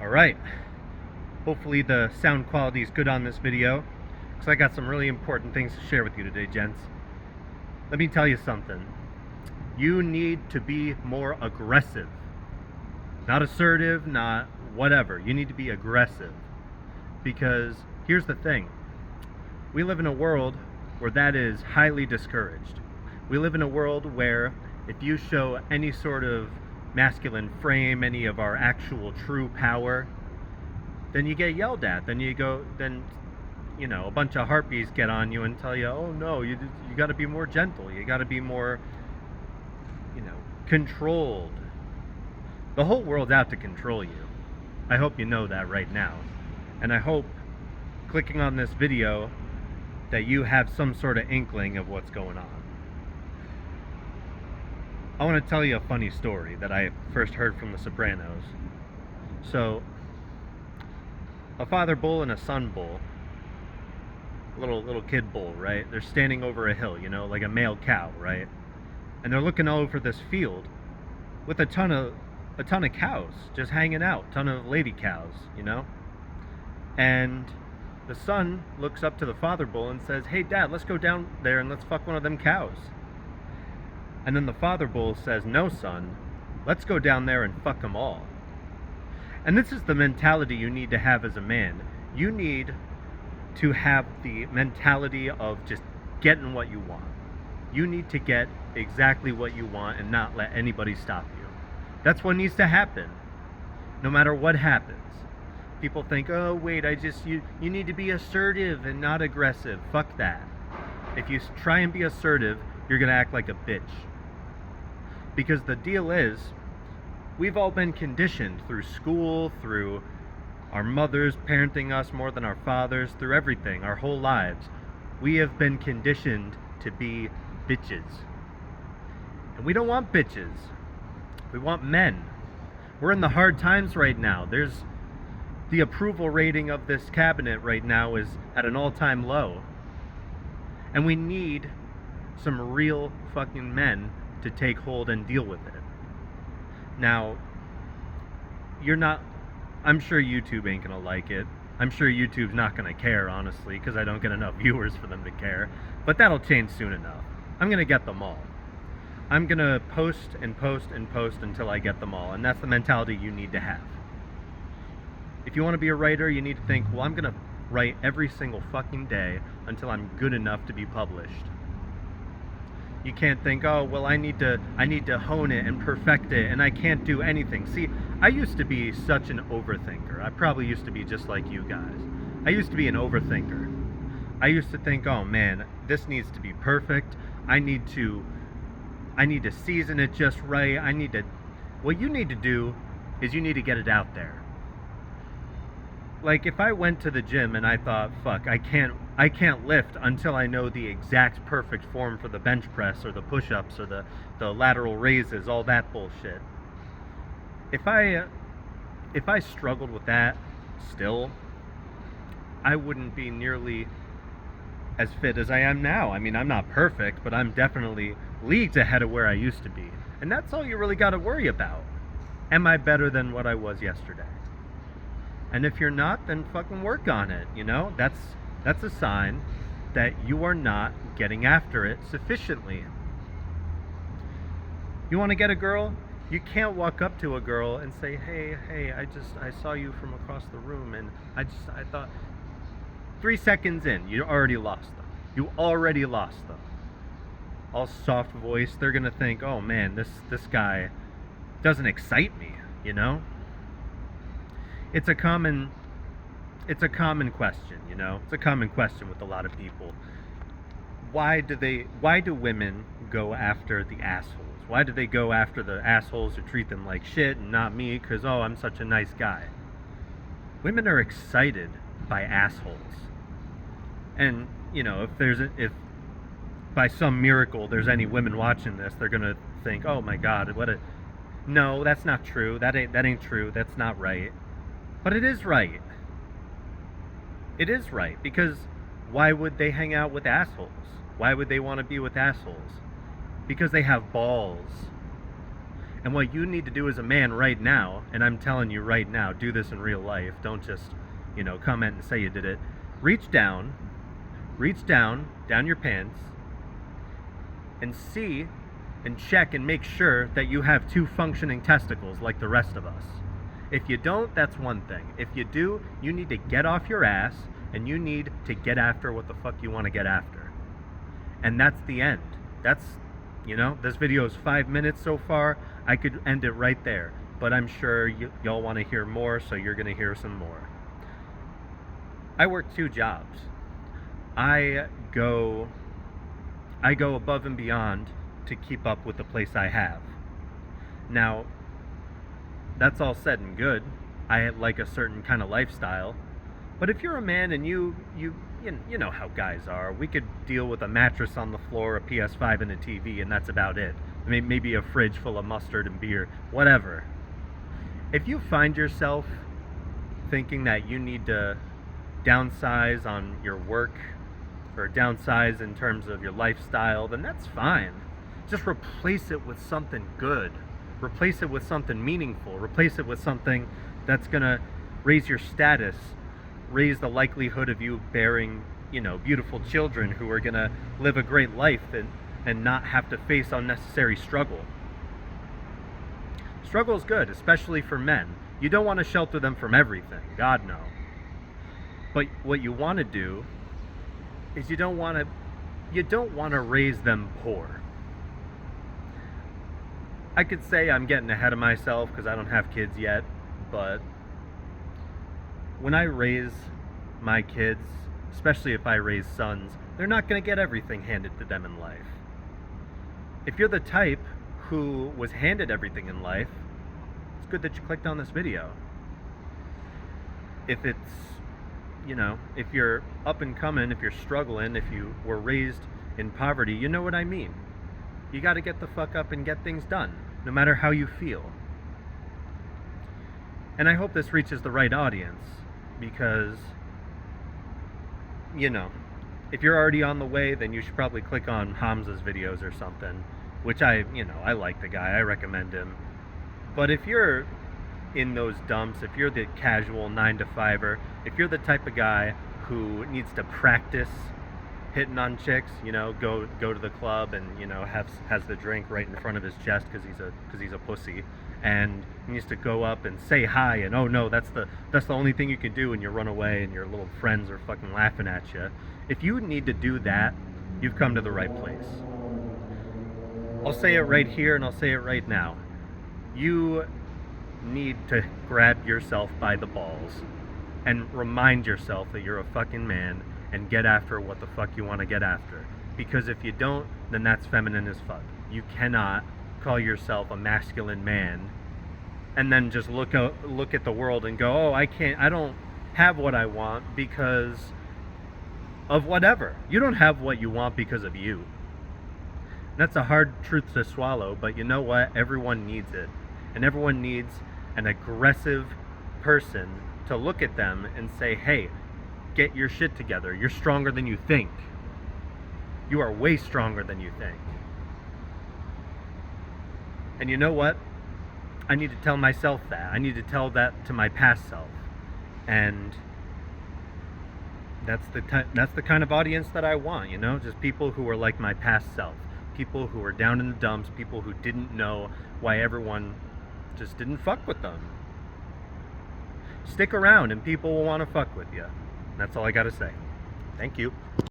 Alright, hopefully the sound quality is good on this video, because I got some really important things to share with you today, gents. Let me tell you something. You need to be more aggressive. Not assertive, not whatever. You need to be aggressive. Because here's the thing. We live in a world where that is highly discouraged. We live in a world where if you show any sort of masculine frame, any of our actual true power, then you get yelled at. Then a bunch of harpies get on you and tell you, oh no, you got to be more gentle. You got to be more, controlled. The whole world's out to control you. I hope you know that right now. And I hope clicking on this video that you have some sort of inkling of what's going on. I want to tell you a funny story that I first heard from The Sopranos. So, a father bull and a son bull, little kid bull, right? They're standing over a hill, like a male cow, right? And they're looking over this field with a ton of cows just hanging out, ton of lady cows, And the son looks up to the father bull and says, "Hey dad, let's go down there and let's fuck one of them cows." And then the father bull says, "No son, let's go down there and fuck them all." And this is the mentality you need to have as a man. You need to have the mentality of just getting what you want. You need to get exactly what you want and not let anybody stop you. That's what needs to happen, no matter what happens. People think, oh wait, you need to be assertive and not aggressive. Fuck that. If you try and be assertive, you're gonna act like a bitch. Because the deal is, we've all been conditioned through school, through our mothers parenting us more than our fathers, through everything, our whole lives. We have been conditioned to be bitches. And we don't want bitches. We want men. We're in the hard times right now. The approval rating of this cabinet right now is at an all-time low. And we need some real fucking men to take hold and deal with it. Now, I'm sure YouTube ain't gonna like it. I'm sure YouTube's not gonna care, honestly, because I don't get enough viewers for them to care. But that'll change soon enough. I'm gonna get them all. I'm gonna post and post and post until I get them all. And that's the mentality you need to have. If you want to be a writer, you need to think, well, I'm going to write every single fucking day until I'm good enough to be published. You can't think, oh, well, I need to hone it and perfect it, and I can't do anything. See, I used to be such an overthinker. I probably used to be just like you guys. I used to be an overthinker. I used to think, oh man, this needs to be perfect. I need to season it just right. What you need to do is you need to get it out there. Like if I went to the gym and I thought, fuck, I can't lift until I know the exact perfect form for the bench press or the push-ups or the lateral raises, all that bullshit. If I struggled with that still, I wouldn't be nearly as fit as I am now. I mean, I'm not perfect, but I'm definitely leagues ahead of where I used to be. And that's all you really got to worry about. Am I better than what I was yesterday? And if you're not, then fucking work on it, That's a sign that you are not getting after it sufficiently. You want to get a girl? You can't walk up to a girl and say, hey, I saw you from across the room and I thought 3 seconds in, you already lost them. You already lost them. All soft voice, they're gonna think, oh man, this guy doesn't excite me, It's a common question, It's a common question with a lot of people. Why do women go after the assholes? Why do they go after the assholes who treat them like shit and not me because, oh, I'm such a nice guy? Women are excited by assholes. And, if by some miracle there's any women watching this, they're going to think, oh my God, no, that's not true. That ain't true. That's not right. But it is right. It is right, because why would they hang out with assholes? Why would they want to be with assholes? Because they have balls. And what you need to do as a man right now, and I'm telling you right now, do this in real life. Don't just, comment and say you did it. Reach down down your pants, and see and check and make sure that you have 2 functioning testicles like the rest of us. If you don't, that's one thing. If you do, you need to get off your ass and you need to get after what the fuck you want to get after. And that's the end. This video is 5 minutes so far. I could end it right there, but I'm sure y'all want to hear more, so you're going to hear some more. I work 2 jobs. I go above and beyond to keep up with the place I have. Now, that's all said and good. I like a certain kind of lifestyle. But if you're a man and you know how guys are, we could deal with a mattress on the floor, a PS5 and a TV, and that's about it. Maybe a fridge full of mustard and beer, whatever. If you find yourself thinking that you need to downsize on your work or downsize in terms of your lifestyle, then that's fine. Just replace it with something good. Replace it with something meaningful. Replace it with something that's gonna raise your status, raise the likelihood of you bearing, beautiful children who are gonna live a great life and not have to face unnecessary struggle. Struggle is good, especially for men. You don't want to shelter them from everything, God no. But what you want to do is you don't want to raise them poor. I could say I'm getting ahead of myself because I don't have kids yet, but when I raise my kids, especially if I raise sons, they're not going to get everything handed to them in life. If you're the type who was handed everything in life, it's good that you clicked on this video. If it's, if you're up and coming, if you're struggling, if you were raised in poverty, you know what I mean. You got to get the fuck up and get things done, no matter how you feel. And I hope this reaches the right audience, because, if you're already on the way, then you should probably click on Hamza's videos or something, which I like the guy, I recommend him. But if you're in those dumps, if you're the casual 9-to-5er, if you're the type of guy who needs to practice hitting on chicks, go to the club and has the drink right in front of his chest because he's a pussy, and he needs to go up and say hi, and oh no, that's the only thing you can do, and you run away and your little friends are fucking laughing at you. If you need to do that, you've come to the right place. I'll say it right here and I'll say it right now. You need to grab yourself by the balls and remind yourself that you're a fucking man and get after what the fuck you want to get after. Because if you don't, then that's feminine as fuck. You cannot call yourself a masculine man and then just look at the world and go, oh, I don't have what I want because of whatever. You don't have what you want because of you. That's a hard truth to swallow, but you know what? Everyone needs it. And everyone needs an aggressive person to look at them and say, hey, get your shit together. You're stronger than you think. You are way stronger than you think. And you know what? I need to tell myself that. I need to tell that to my past self. And that's the kind of audience that I want, just people who are like my past self. People who are down in the dumps, people who didn't know why everyone just didn't fuck with them. Stick around and people will want to fuck with you. That's all I gotta say. Thank you.